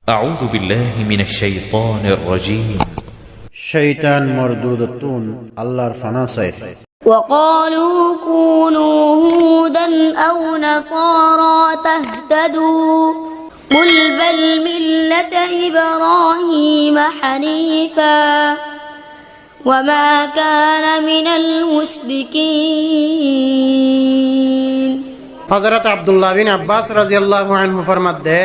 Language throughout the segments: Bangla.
أعوذ بالله من الشيطان الرجيم শয়তান মরদুদতুন আল্লাহর ফানা চাইছে وقالوا كونوا هودا أو نصارى تهتدوا قل بل ملة إبراهيم حنيفا وما كان من المشركين হযরত আব্দুল্লাহ বিন আব্বাস রাদিয়াল্লাহু আনহু ফরমাতে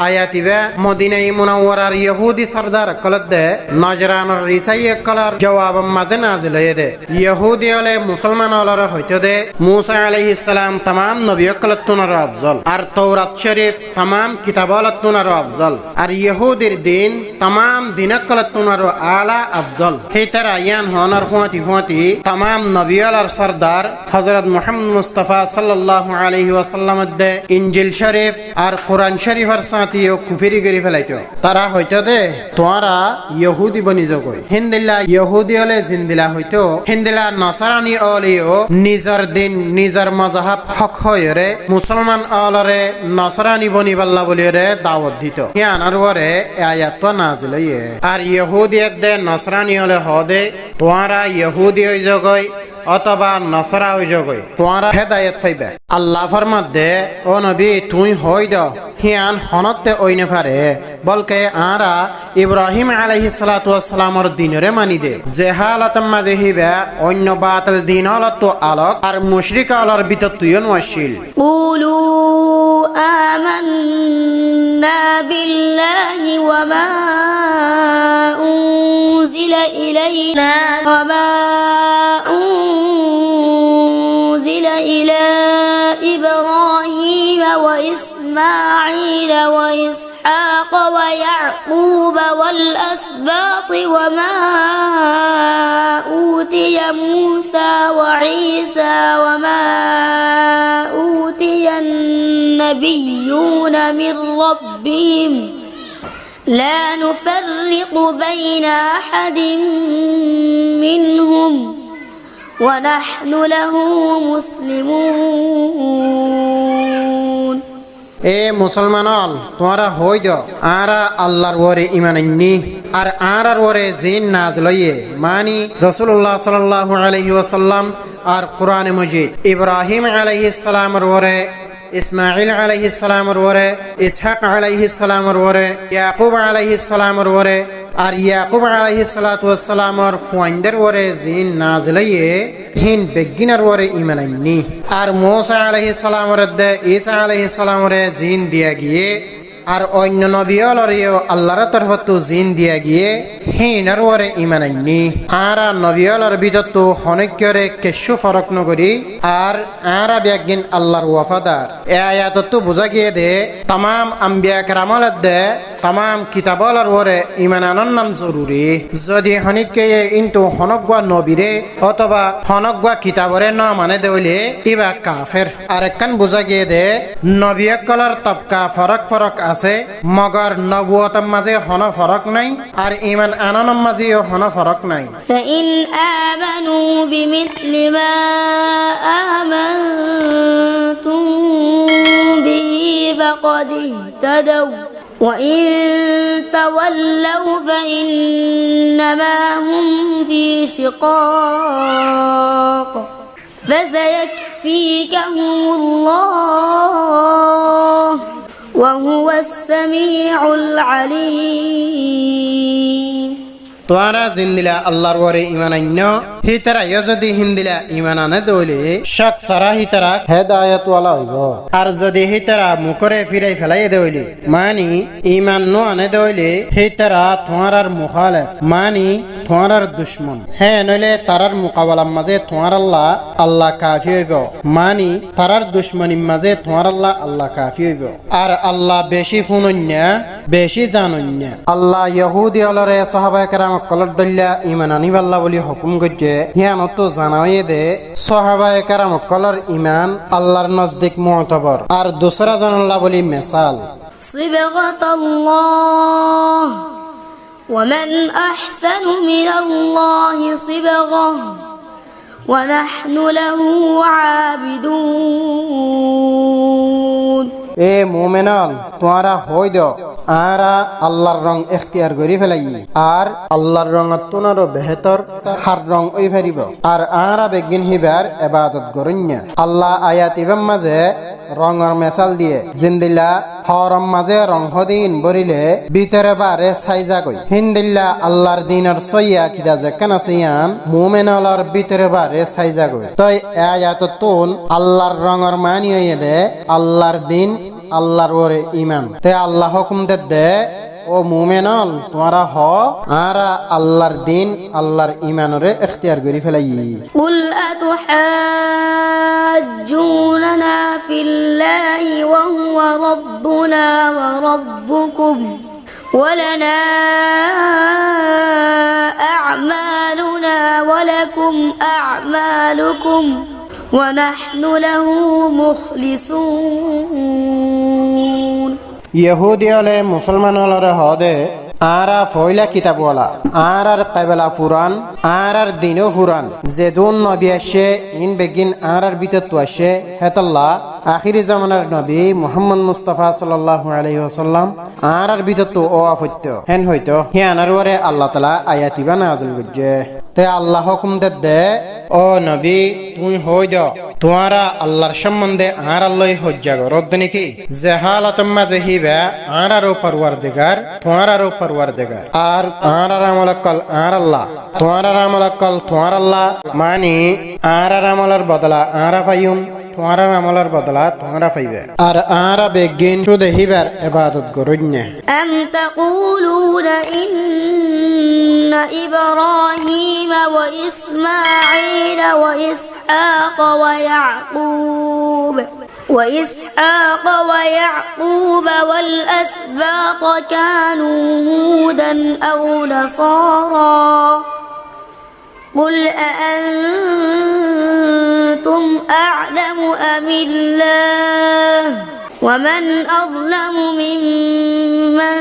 আয়াতিবে মদিনাই মুনাওয়ারার ইহুদি সরদার কলদে নজরানের রিসাইয়ে কলার জবাব মাঝে নাজিল হয়েছে ইহুদি হলে মুসলমান হলর হইতে দে মুসা আলাইহিস সালাম तमाम নবী কলতুনার আফজল আর তাওরাত শরীফ तमाम কিতাব কলতুনার আফজল আর ইহুদির দিন तमाम দিন কলতুনার আলা আফজল হেতারা ইয়ান হনার ফুয়াতি तमाम নবী হলর সরদার হযরত মুহাম্মদ মুস্তাফা সাল্লাল্লাহু আলাইহি ওয়াসাল্লাম দে ইনজিল শরীফ আর কোরআন শরীফের কুফিরি করে ফেলাইতো তারা হইতো দে তোরা ইহুদি বনি জগই হিন্দিলা ইহুদি হলে জিন্দিলা হইতো হিন্দিলা নসারানি অলিও নিজর দিন নিজর মজাহাব হক হয়রে মুসলমান অলরে নসারানি বনি বাল্লা বলিরে দাওয়াত দিত ইয়ানার ওরে আয়াত নাজিল হইয়ে আর ইহুদিয়ত দে নসরানি হলে হদে তোরা ইহুদি হই জগই অথবা নসরা হই জগই তোরা হেদায়েত পাইবে আল্লাহ ফরমাত দে ও নবী তুই হই দ হিয়ান হনতে ওইনে পারে বলকে আরা ইব্রাহিম আলাইহিস সালাতু ওয়াস সালামর দিনরে মানি দে জেহালাতাম মাঝে হিবে অন্য বাতিল দিন হলত আলোক আর মুশরিক আলার ভিতর তুইও নওয়াশিল কুলু আমান্না বিল্লাহি ওয়া মা উনজিলা ইলাইনা ওয়া মা উনজিলা ইলা ইব্রাহিম ওয়া إسماعيل وإسحاق ويعقوب والأسباط وما أوتي موسى وعيسى وما أوتي النبيون من ربهم لا نفرق بين أحد منهم ونحن له مسلمون এ মুসলমানল তোমরা হই দ আরা আল্লাহর ওরে ঈমান আননি আর আরার ওরে জিন নাজিল হইয়ে মানি রাসূলুল্লাহ সাল্লাল্লাহু আলাইহি ওয়াসাল্লাম আর কোরআনে মাজিদ ইব্রাহিম আলাইহিস সালামের ওরে ইসমাঈল আলাইহিস সালামের ওরে ইসহাক আলাইহিস সালামের ওরে ইয়াকুব আলাইহিস সালামের ওরে আর ইয়াকুব আলাইহিস সালাতু ওয়াস সালামের ফুয়াইন্দের ওরে জিন নাজিল হইয়ে হিন বেগিনার ওরে ঈমান আননি আর মুসা আলাইহিস সালামের দে ঈসা আলাইহিস সালামের জিন দিয়া গিয়ে আর অন্য নবীওয়ালারেও আল্লাহর তরফতো জিন দিয়া গিয়ে হিনার ওরে ঈমান আননি আর নবীওয়ালার ভিতর তো হনক্যরে কেশু ফরক নগরি আর আরা বেগিন আল্লাহর ওয়াফাদার এ আয়াতত তো বুঝা গিয়ে দে तमाम আম্বিয়া কেরামলত দে तमाम কিতাবলার ওরে ঈমান আনার নাম জরুরি যদি হনিকে ইনটু হনকগা নবীরে অথবা হনকগা কিতাবরে না মানে দেইলে ইবা কাফের আর একখান বুঝা গিয়ে দে নবীকলার তবকা ফরক আছে মগর নবুয়তের মাঝে হন ফরক নাই আর ঈমান আনানোর মাঝেও হন ফরক নাই فإن آمنوا بمثل ما آمنتم به فقد اهتدوا وإن تولوا فإنما هم في شقاق فسيكفيكهم الله وهو السميع العليم তোরা জিন্দিলা আল্লাহর ওরে ঈমান আন্য হিতারা যদি হিন্দিলা ঈমান আনে দইলে শক সারা হিতারা হেদায়েত ওয়ালা হইব আর যদি হিতারা মুখরে ফিরাই ফেলাই দইলে মানি ঈমান ন আনে দইলে হিতারা তোমার মুখালিফ মানি তোমার দুশমন হ্যাঁ নইলে তারার মোকাবেলার মাঝে তোমার আল্লাহ কাফি হইব মানি তারার দুশমনির মাঝে তোমার আল্লাহ কাফি হইব আর আল্লাহ বেশি ফুনন্য বেশি জানন্য আল্লাহ ইহুদি অলরে সাহাবায়ে কেরাম কলর দল্লা ঈমান আনিবাল্লাহ বলি হুকুম গজ্জে হিয়ানত তো জানাইয়ে দে সাহাবায়ে কেরাম কলর ঈমান আল্লাহর নজদিক মুতাবার আর দুসরা জানাল্লাহ বলি মিসাল صبغة الله ومن أحسن من الله صبغة ونحن له عابدون এ মুমিনাল তোমরা হই দ আরা আল্লাহর রং ইখতিয়ার করি ফেলাই আর আল্লাহর রং তোনারও বেহতর হার রং ওই ফেরিব আর আরা বেগিন হিবার ইবাদত করিnya আল্লাহ আয়াত ইবাম মাঝে রঙের মেসাল দিয়ে জিন্দিল্লা হরম মাঝে রং হদিন বরিলে ভিতরে বারে সাইজা কই হিন্দিল্লা আল্লাহর দিনের সইয়া কিদা যে কেন সিয়ান মুমিনালার ভিতরে বারে সাইজা কই তাই আয়াত তুন আল্লাহর রঙের মানি হইয়ে দে আল্লাহর দিন আল্লাহর ওরে ইমান তে আল্লাহ হুকুম দে ও মুমিনাল তোমরা হ আরা আল্লাহর দিন আল্লাহর ইমানরে ইখতিয়ার করি ফেলাই قل أتحاجوننا في الله وهو ربنا وربكم ولنا أعمالنا ولكم أعمالكم ونحن له مخلصون ইহুদি হলে মুসলমান হলরে হদে আরা ফয়লা কিতাবওয়ালা আর কাবেলা ফুরান আর দিনও ফুরান যেদুন নবী আসে ইন বেগিন আর ভিতর তো আসে হেতাল্লাহ আখিরি জামানার নবী মুহাম্মদ মুস্তাফা সাল্লাল্লাহু আলাইহি ওয়াসাল্লাম আর ভিতর তো ও আফত্য হেন হইতো হিয়ানার ওরে আল্লাহ তাআলা আয়াতিবা নাযিল করছে তে আল্লাহ হুকুম দে ও নবী তুই হই দ তোমরা আল্লাহর সম্বন্ধে আর আল্লাহ হজ্জা করো নাকি জাহালাতুম মাযহিবা আরও পরওয়ারদিগার তোমারও পরওয়ারদিগার আর আমলকল আর আল্লাহ তোমার আমলকল তোমার আল্লাহ মানে আর আমলের বদলা আর ফাইয়ুম তোমার আমলের বদলা তোমরা পাইবে আর বেগিন শুধু হিবার ইবাদত করুন্নে أم تقولون إن إبراهيم وإسماعيل وإسحاق ويعقوب والأسباط كانوا هودا أو نصارى قل أأنتم أعلم أم الله ومن أظلم ممن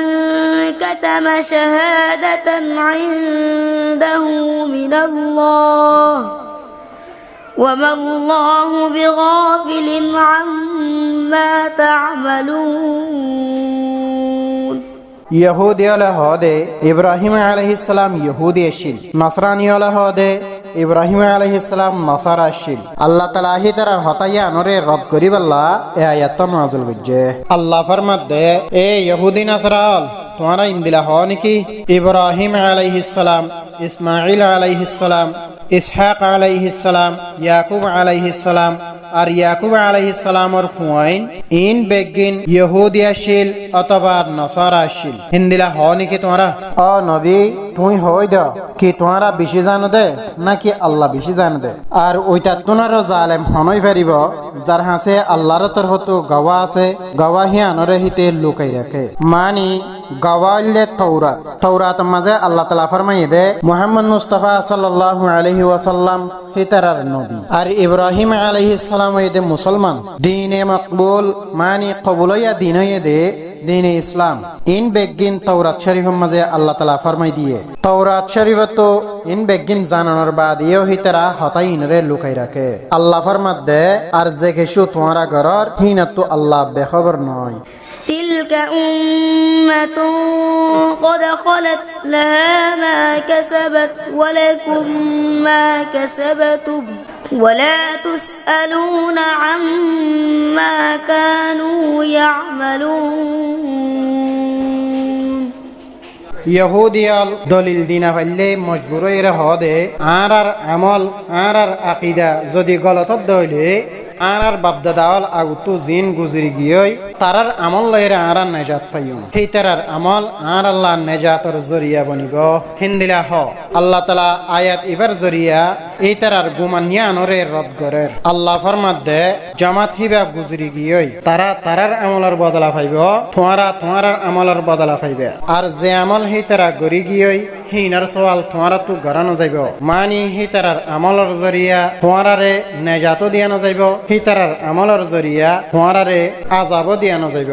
كتم شهادة عنده من الله وما الله بغافل عما تعملون ইহুদি হলে হদে ইব্রাহিম আলাইহিস সালাম ইহুদি আসিল নসরানি হলে হদে ইব্রাহিম আলাইহিস সালাম নসারা আসিল আল্লাহ তাআলা হি তারার হতাইয়া নরে রদ করিবাল্লা এ আয়াত নাযিল করছে আল্লাহ ফরমাত দে এ ইহুদি নসরাল তোমরা ইন্দিলা হ নাকি ইব্রাহিম আলাইহিস সালাম ইসমাঈল আলাইহিস সালাম ইসহাক আলাইহিস সালাম ইয়াকুব আলাইহিস সালাম আর ইয়াকুব আলাইহিস সালামর ফুয়াইন ইন বেগিন ইহুদি আসিল অথবা নসারা আসিল হিন্দিলা হ নাকি তোমরা ও নবী তুই হই দ কি তোমরা বেশি জানো দে নাকি আল্লাহ বেশি জানো দে আর ওইটা তোনারও জালেম হনই পারিব যার হাসে আল্লাহর তরফতো গওয়া আছে গওয়াহি আনরে হিতে লুকাই রাখে মানি গওয়াইলে তৌরাত মাঝে আল্লাহ তাআলা ফরমাইয়ে দে মুহাম্মদ মুস্তাফা সাল্লাল্লাহু আলাইহি ওয়াসাল্লাম হিতারার নবী আর ইব্রাহিম আলাইহিস সালাম এদে মুসলমান দ্বীনে মকবুল মানি কবুলয়া দিন হয়ে দে দ্বীনে ইসলাম ইন বেগিন তৌরাত শরীফের মাঝে আল্লাহ তাআলা ফরমাই দিয়ে তৌরাত শরীফতো ইন বেগিন জানানোর বাদ ইও হিতারা হতাই ইনরে লুকাই রাখে আল্লাহ ফরমাত দে আর যে কিছু তোমারা ঘরর হিনাতো আল্লাহ বেখবর নয় تلك أمة قد خلت لها ما كسبت ولكم ما كسبتم ولا تسألون عما كانوا يعملون ইহুদিয়াল দলিল দিনা পাইলে মজবুর হইরে হদে আর আমল আর আকীদা যদি গলত দইলে আর বাপদাদাওয়াল আগুতু জিন গুজরি গিয়ই তারার আমল লইরে আর নেজাত পাইম সেই তারার আমল আর আল্লাহ নেজাতর জরিয়া বনিব হিন্দিলা হ আল্লাহ তাআলা আয়াত ইবার জরিয়া এই তারার গুমানিয়া আনরে রদ করে আল্লাহ ফরমাত দে জামাত হিবা গুজরি গিয়ই তারার আমলের বদলা পাইব তোমার আমলের বদলা পাইবে আর যে আমল সেই তারা গরি গিয়ই হিনার সওয়াল তোমারা তো গরানো যাইব মানি হি তারার আমলের জরিয়া তোমারারে নেজাত দিয়ানো যাইব হি তারার আমলের জরিয়া তোমারারে আযাব দিয়ানো যাইব